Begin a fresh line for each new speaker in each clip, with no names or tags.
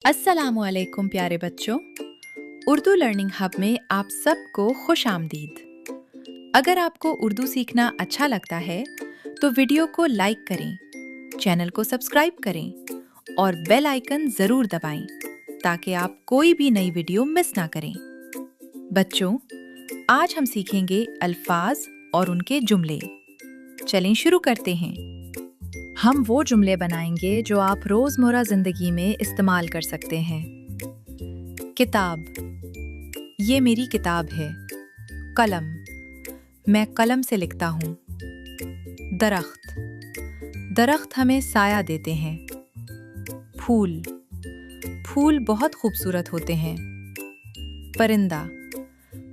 अस्सलामुअलैकुम प्यारे बच्चों। उर्दू लर्निंग हब में आप सबको खुश आमदीद। अगर आपको उर्दू सीखना अच्छा लगता है तो वीडियो को लाइक करें, चैनल को सब्सक्राइब करें और बेल आइकन ज़रूर दबाएं ताकि आप कोई भी नई वीडियो मिस ना करें। बच्चों, आज हम सीखेंगे अल्फाज और उनके जुमले। चलें शुरू करते हैं। हम वो जुमले बनाएंगे जो आप रोज़मर्रा ज़िंदगी में इस्तेमाल कर सकते हैं। किताब, ये मेरी किताब है। कलम, मैं कलम से लिखता हूँ। दरख्त, दरख्त हमें साया देते हैं। फूल, फूल बहुत खूबसूरत होते हैं। परिंदा,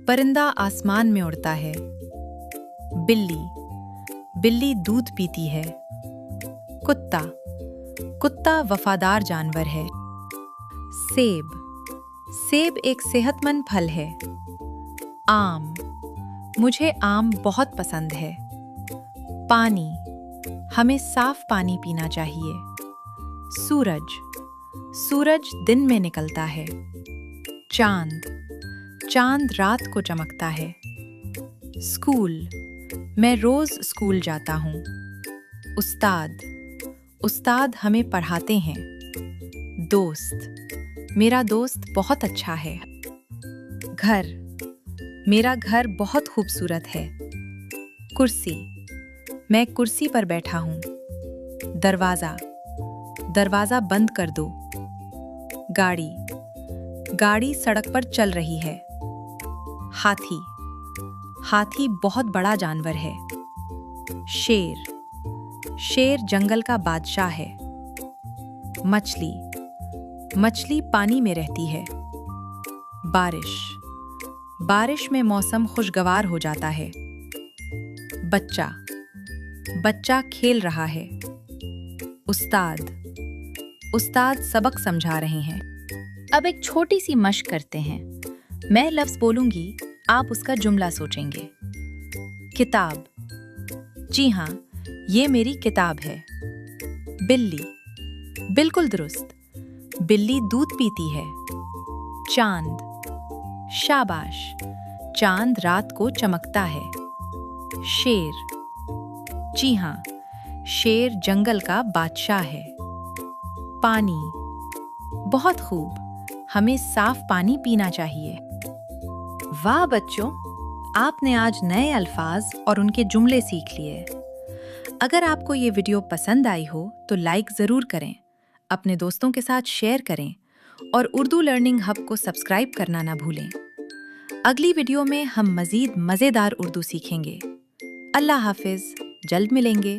परिंदा आसमान में उड़ता है। बिल्ली, बिल्ली दूध पीती है। कुत्ता, कुत्ता वफादार जानवर है। सेब, सेब एक सेहतमंद फल है। आम, मुझे आम बहुत पसंद है। पानी, हमें साफ पानी पीना चाहिए। सूरज, सूरज दिन में निकलता है। चांद, चांद रात को चमकता है। स्कूल, मैं रोज स्कूल जाता हूँ। उस्ताद, उस्ताद हमें पढ़ाते हैं। दोस्त, मेरा दोस्त बहुत अच्छा है। घर, मेरा घर बहुत खूबसूरत है। कुर्सी, मैं कुर्सी पर बैठा हूँ। दरवाज़ा, दरवाज़ा बंद कर दो। गाड़ी, गाड़ी सड़क पर चल रही है। हाथी, हाथी बहुत बड़ा जानवर है। शेर, शेर जंगल का बादशाह है। मछली, मछली पानी में रहती है। बारिश, बारिश में मौसम खुशगवार हो जाता है। बच्चा, बच्चा खेल रहा है। उस्ताद, उस्ताद सबक समझा रहे हैं। अब एक छोटी सी मशक करते हैं। मैं लफ्ज़ बोलूंगी, आप उसका जुमला सोचेंगे। किताब, जी हाँ, ये मेरी किताब है। बिल्ली, बिल्कुल दुरुस्त, बिल्ली दूध पीती है। चांद, शाबाश, चांद रात को चमकता है। शेर, जी हाँ, शेर जंगल का बादशाह है। पानी, बहुत खूब, हमें साफ पानी पीना चाहिए। वाह बच्चों, आपने आज नए अल्फाज और उनके जुमले सीख लिए। अगर आपको ये वीडियो पसंद आई हो तो लाइक ज़रूर करें, अपने दोस्तों के साथ शेयर करें और उर्दू लर्निंग हब को सब्सक्राइब करना ना भूलें। अगली वीडियो में हम मज़ीद मज़ेदार उर्दू सीखेंगे। अल्लाह हाफिज़, जल्द मिलेंगे।